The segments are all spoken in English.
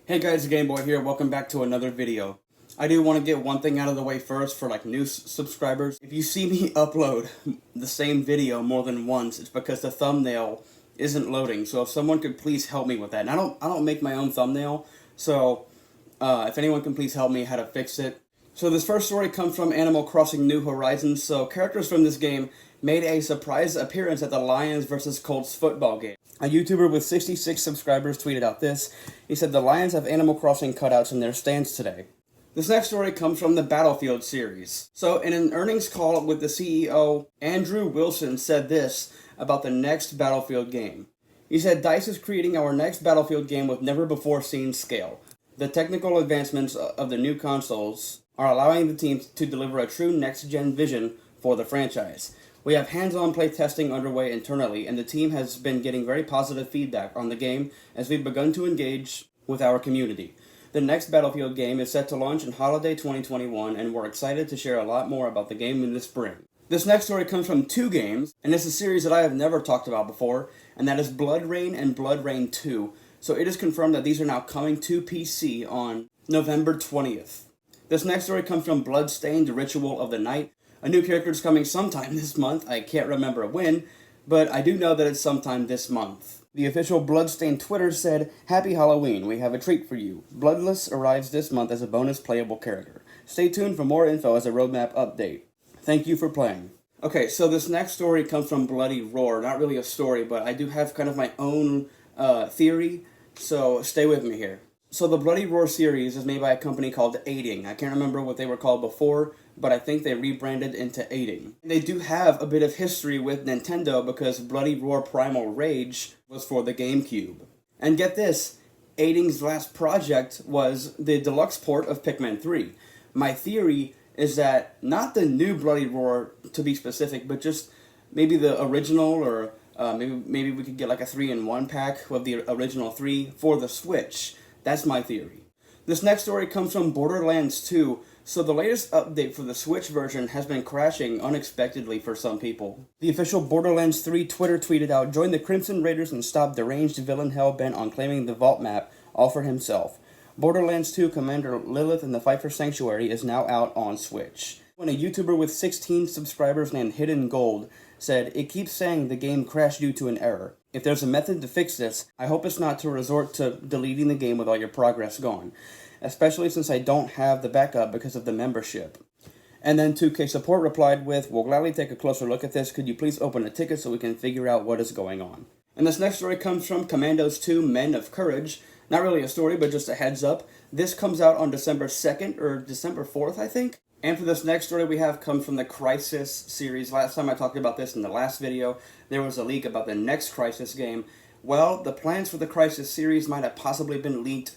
Hey guys, Gameboy here, welcome back to another video. I do want to get one thing out of the way first for new subscribers. If you see me upload the same video more than once, it's because the thumbnail isn't loading. So if someone could please help me with that. And I don't make my own thumbnail, so if anyone can please help me how to fix it. So this first story comes from Animal Crossing New Horizons. So characters from this game made a surprise appearance at the Lions vs. Colts football game. A YouTuber with 66 subscribers tweeted out this. He said the Lions have Animal Crossing cutouts in their stands today. This next story comes from the Battlefield series. So in an earnings call with the CEO, Andrew Wilson said this about the next Battlefield game. He said, DICE is creating our next Battlefield game with never before seen scale. The technical advancements of the new consoles are allowing the team to deliver a true next-gen vision for the franchise. We have hands-on play testing underway internally, and the team has been getting very positive feedback on the game as we've begun to engage with our community. The next Battlefield game is set to launch in holiday 2021, and we're excited to share a lot more about the game in the spring. This next story comes from two games, and it's a series that I have never talked about before, and that is Blood Rain and Blood Rain 2. So it is confirmed that these are now coming to PC on November 20th. This next story comes from Bloodstained Ritual of the Night. A new character is coming sometime this month. I can't remember when, but I do know that it's sometime this month. The official Bloodstained Twitter said, Happy Halloween, we have a treat for you. Bloodless arrives this month as a bonus playable character. Stay tuned for more info as a roadmap update. Thank you for playing. Okay, so this next story comes from Bloody Roar. Not really a story, but I do have kind of my own theory, so stay with me here. So the Bloody Roar series is made by a company called Aiding. I can't remember what they were called before, but I think they rebranded into Aiding. They do have a bit of history with Nintendo because Bloody Roar Primal Rage was for the GameCube. And get this, Aiding's last project was the deluxe port of Pikmin 3. My theory is that not the new Bloody Roar, to be specific, but just maybe the original, or maybe we could get like a 3-in-1 pack with the original 3 for the Switch. That's my theory. This next story comes from Borderlands 2. So the latest update for the Switch version has been crashing unexpectedly for some people. The official Borderlands 3 Twitter tweeted out, Join the Crimson Raiders and stop deranged villain hell-bent on claiming the vault map, all for himself. Borderlands 2 Commander Lilith in the Fight for Sanctuary is now out on Switch. When a YouTuber with 16 subscribers named HiddenGold said, It keeps saying the game crashed due to an error. If there's a method to fix this, I hope it's not to resort to deleting the game with all your progress gone. Especially since I don't have the backup because of the membership. And then 2K Support replied with, We'll gladly take a closer look at this. Could you please open a ticket so we can figure out what is going on? And this next story comes from Commandos 2 Men of Courage. Not really a story, but just a heads up. This comes out on December 2nd, or December 4th, I think. And for this next story we have comes from the Crysis series. Last time I talked about this in the last video, there was a leak about the next Crysis game. Well, the plans for the Crysis series might have possibly been leaked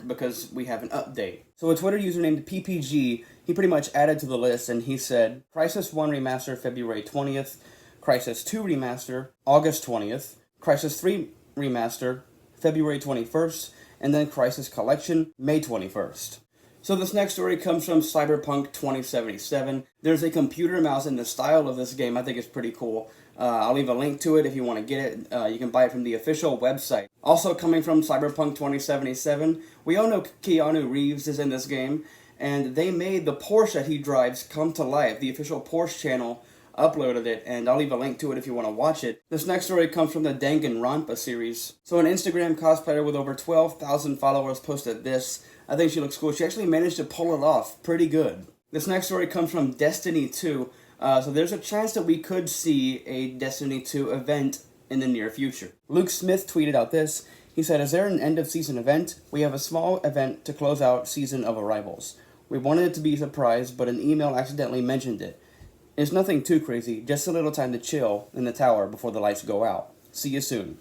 because we have an update. So a Twitter user named PPG, he pretty much added to the list and he said, Crysis 1 Remaster February 20th, Crysis 2 Remaster August 20th, Crysis 3 Remaster February 21st, and then Crysis Collection May 21st. So this next story comes from Cyberpunk 2077. There's a computer mouse in the style of this game. I think it's pretty cool. I'll leave a link to it if you want to get it. You can buy it from the official website. Also coming from Cyberpunk 2077, we all know Keanu Reeves is in this game, and they made the Porsche that he drives come to life. The official Porsche channel uploaded it, and I'll leave a link to it if you want to watch it. This next story comes from the Danganronpa series. So an Instagram cosplayer with over 12,000 followers posted this. I think she looks cool. She actually managed to pull it off pretty good. This next story comes from Destiny 2. So there's a chance that we could see a Destiny 2 event in the near future. Luke Smith tweeted out this. He said, Is there an end-of-season event? We have a small event to close out Season of Arrivals. We wanted it to be a surprise, but an email accidentally mentioned it. It's nothing too crazy, just a little time to chill in the tower before the lights go out. See you soon.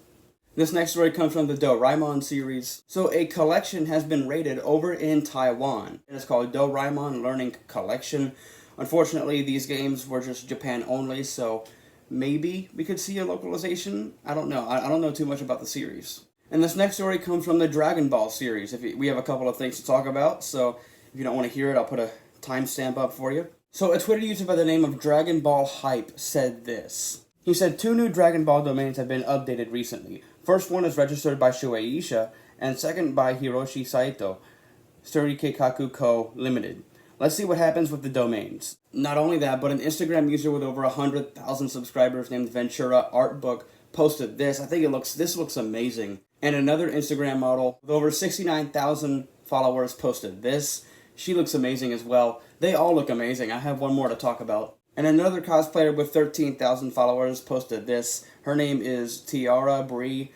This next story comes from the Doraemon series. So a collection has been rated over in Taiwan. It is called Doraemon Learning Collection. Unfortunately, these games were just Japan only, so maybe we could see a localization. I don't know. I don't know too much about the series. And this next story comes from the Dragon Ball series. We have a couple of things to talk about, so if you don't want to hear it, I'll put a timestamp up for you. So a Twitter user by the name of Dragon Ball Hype said this. He said 2 new Dragon Ball domains have been updated recently. First one is registered by Shueisha, and second by Hiroshi Saito, Suri Keikaku Co. Limited. Let's see what happens with the domains. Not only that, but an Instagram user with over 100,000 subscribers named Ventura Artbook posted this. I think this looks amazing. And another Instagram model with over 69,000 followers posted this. She looks amazing as well. They all look amazing. I have one more to talk about. And another cosplayer with 13,000 followers posted this. Her name is Tiara Bree.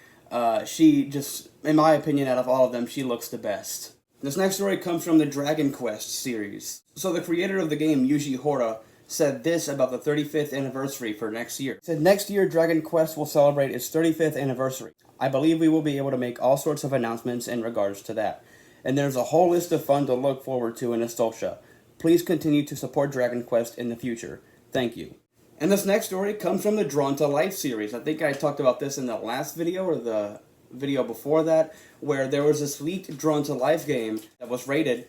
She just, in my opinion, out of all of them, she looks the best. This next story comes from the Dragon Quest series. So the creator of the game, Yuji Horii, said this about the 35th anniversary for next year. He said, next year Dragon Quest will celebrate its 35th anniversary. I believe we will be able to make all sorts of announcements in regards to that. And there's a whole list of fun to look forward to in Nostalgia. Please continue to support Dragon Quest in the future. Thank you. And this next story comes from the Drawn to Life series. I think I talked about this in the last video or the video before that, where there was this leaked Drawn to Life game that was rated,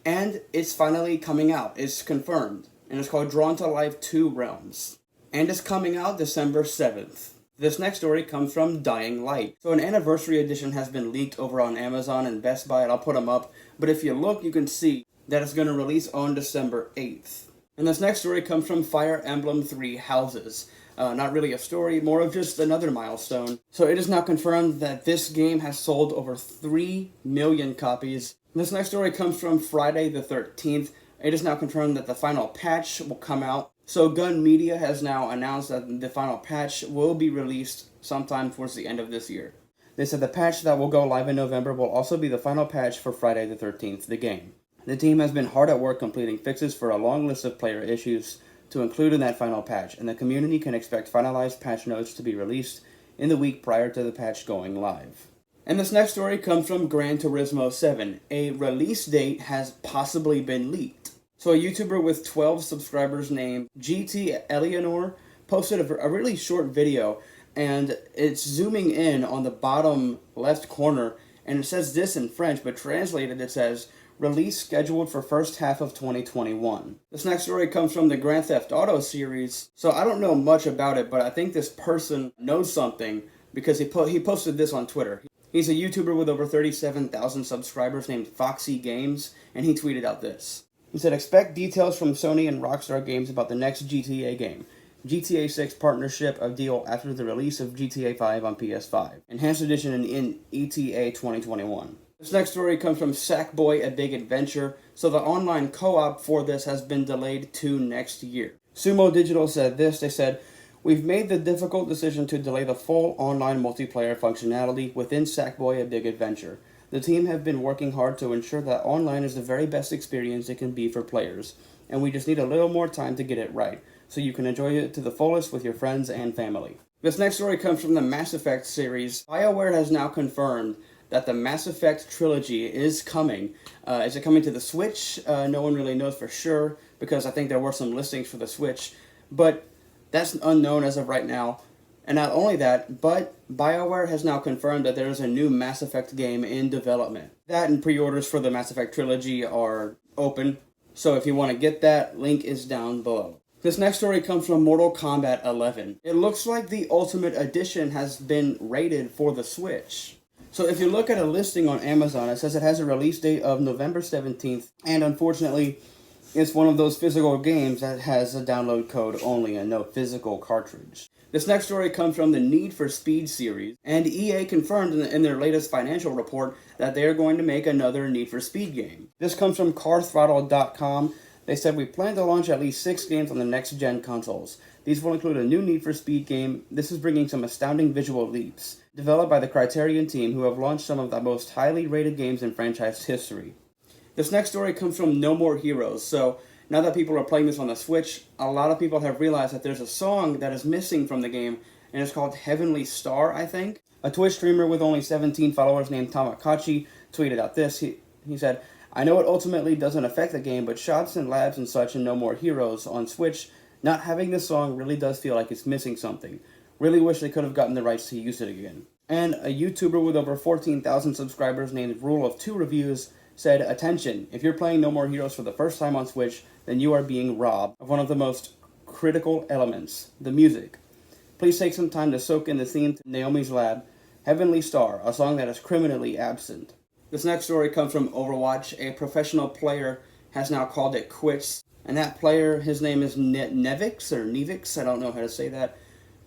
and it's finally coming out. It's confirmed. And it's called Drawn to Life 2 Realms. And it's coming out December 7th. This next story comes from Dying Light. So an anniversary edition has been leaked over on Amazon and Best Buy, and I'll put them up. But if you look, you can see that it's going to release on December 8th. And this next story comes from Fire Emblem 3 Houses. Not really a story, more of just another milestone. So it is now confirmed that this game has sold over 3 million copies. This next story comes from Friday the 13th. It is now confirmed that the final patch will come out. So Gun Media has now announced that the final patch will be released sometime towards the end of this year. They said the patch that will go live in November will also be the final patch for Friday the 13th, the game. The team has been hard at work completing fixes for a long list of player issues to include in that final patch, and the community can expect finalized patch notes to be released in the week prior to the patch going live. And this next story comes from Gran Turismo 7. A release date has possibly been leaked. So a YouTuber with 12 subscribers named GT ELIANOR posted a really short video, and it's zooming in on the bottom left corner, and it says this in French, but translated it says, release scheduled for first half of 2021. This next story comes from the Grand Theft Auto series. So I don't know much about it, but I think this person knows something because he posted this on Twitter. He's a YouTuber with over 37,000 subscribers named Foxy Games, and he tweeted out this. He said, expect details from Sony and Rockstar Games about the next GTA game. GTA 6 partnership of deal after the release of GTA 5 on PS5. Enhanced edition in ETA 2021. This next story comes from Sackboy: A Big Adventure. So the online co-op for this has been delayed to next year. Sumo Digital said this. They said, we've made the difficult decision to delay the full online multiplayer functionality within Sackboy: A Big Adventure. The team have been working hard to ensure that online is the very best experience it can be for players, and we just need a little more time to get it right, so you can enjoy it to the fullest with your friends and family. This next story comes from the Mass Effect series. BioWare has now confirmed that the Mass Effect Trilogy is coming. Is it coming to the Switch? No one really knows for sure, because I think there were some listings for the Switch, but that's unknown as of right now. And not only that, but BioWare has now confirmed that there is a new Mass Effect game in development. That and pre-orders for the Mass Effect Trilogy are open, so if you want to get that, link is down below. This next story comes from Mortal Kombat 11. It looks like the Ultimate Edition has been rated for the Switch. So if you look at a listing on Amazon, it says it has a release date of November 17th, and unfortunately, it's one of those physical games that has a download code only and no physical cartridge. This next story comes from the Need for Speed series, and EA confirmed in their latest financial report that they are going to make another Need for Speed game. This comes from CarThrottle.com. They said, we plan to launch at least 6 games on the next-gen consoles. These will include a new Need for Speed game. This is bringing some astounding visual leaps, developed by the Criterion team, who have launched some of the most highly rated games in franchise history. This next story comes from No More Heroes. So now that people are playing this on the Switch, a lot of people have realized that there's a song that is missing from the game, and it's called Heavenly Star, I think. A Twitch streamer with only 17 followers named Tamakachi tweeted out this. He said, I know it ultimately doesn't affect the game, but shots and labs and such in No More Heroes on Switch, not having this song really does feel like it's missing something. Really wish they could have gotten the rights to use it again. And a YouTuber with over 14,000 subscribers named Rule of 2 Reviews said, attention, if you're playing No More Heroes for the first time on Switch, then you are being robbed of one of the most critical elements, the music. Please take some time to soak in the theme to Naomi's Lab, Heavenly Star, a song that is criminally absent. This next story comes from Overwatch. A professional player has now called it quits. And that player, his name is Nevix, I don't know how to say that.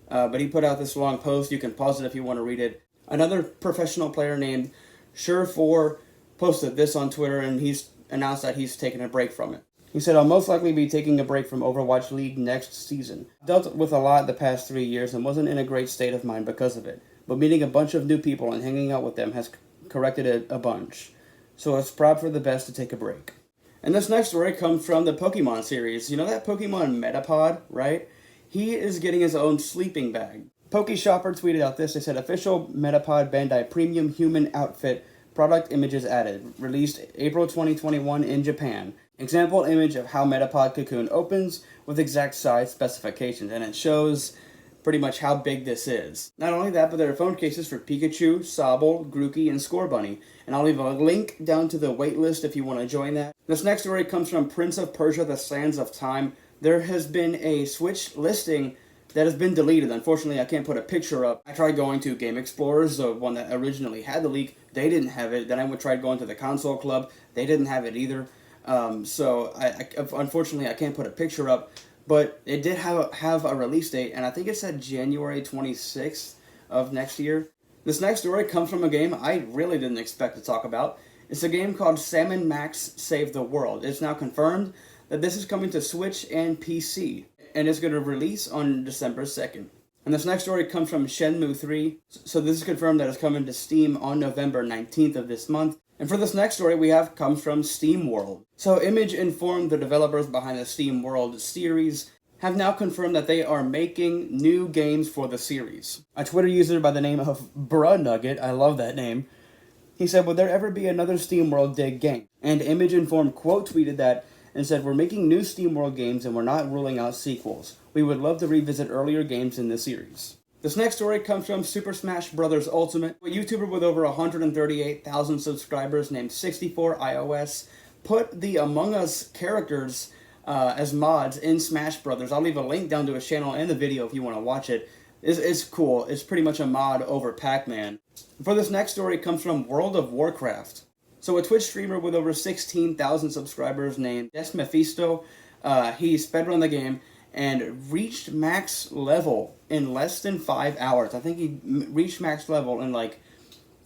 But he put out this long post. You can pause it if you want to read it. Another professional player named Sure4 posted this on Twitter, and he's announced that he's taking a break from it. He said, "I'll most likely be taking a break from Overwatch League next season. Dealt with a lot the past 3 years and wasn't in a great state of mind because of it. But meeting a bunch of new people and hanging out with them has corrected it a bunch. So it's probably for the best to take a break." And this next story comes from the Pokemon series. You know that Pokemon Metapod, right? He is getting his own sleeping bag. PokeShopper tweeted out this. They said, "Official Metapod Bandai Premium Human Outfit product images added. Released April 2021 in Japan. Example image of how Metapod Cocoon opens with exact size specifications." And it shows pretty much how big this is. Not only that, but there are phone cases for Pikachu, Sobble, Grookey, and Scorbunny. And I'll leave a link down to the waitlist if you want to join that. This next story comes from Prince of Persia: The Sands of Time. There has been a Switch listing that has been deleted. Unfortunately, I can't put a picture up. I tried going to Game Explorers, the one that originally had the leak. They didn't have it. Then I tried going to the Console Club. They didn't have it either. So unfortunately, I can't put a picture up. But it did have a release date, and I think it said January 26th of next year. This next story comes from a game I really didn't expect to talk about. It's a game called Salmon Max Save the World. It's now confirmed that this is coming to Switch and PC, and it's going to release on December 2nd. And this next story comes from Shenmue 3. So this is confirmed that it's coming to Steam on November 19th of this month. And for this next story comes from Steamworld. So Image informed the developers behind the Steamworld series have now confirmed that they are making new games for the series. A Twitter user by the name of Bruh Nugget, I love that name, he said, "Will there ever be another Steamworld Dig game?" And Image Informed quote tweeted that and said, "We're making new Steamworld games and we're not ruling out sequels. We would love to revisit earlier games in the series." This next story comes from Super Smash Bros. Ultimate. A YouTuber with over 138,000 subscribers named 64iOS put the Among Us characters as mods in Smash Bros. I'll leave a link down to his channel and the video if you want to watch it. It's cool. It's pretty much a mod over Pac-Man. For this next story comes from World of Warcraft. So a Twitch streamer with over 16,000 subscribers named DesMephisto, he speedrun the game and reached max level in less than 5 hours. I think he reached max level in like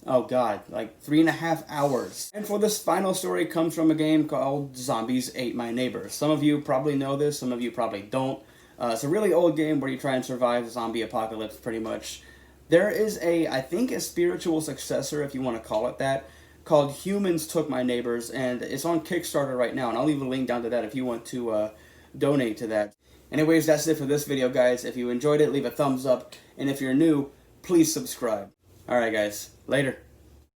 3.5 hours. And for this final story comes from a game called Zombies Ate My Neighbors. Some of you probably know this, some of you probably don't. It's a really old game where you try and survive the zombie apocalypse pretty much. There is I think a spiritual successor, if you want to call it that, called Humans Took My Neighbors, and it's on Kickstarter right now, and I'll leave a link down to that if you want to donate to that. Anyways, that's it for this video, guys. If you enjoyed it, leave a thumbs up, and if you're new, please subscribe. Alright, guys. Later.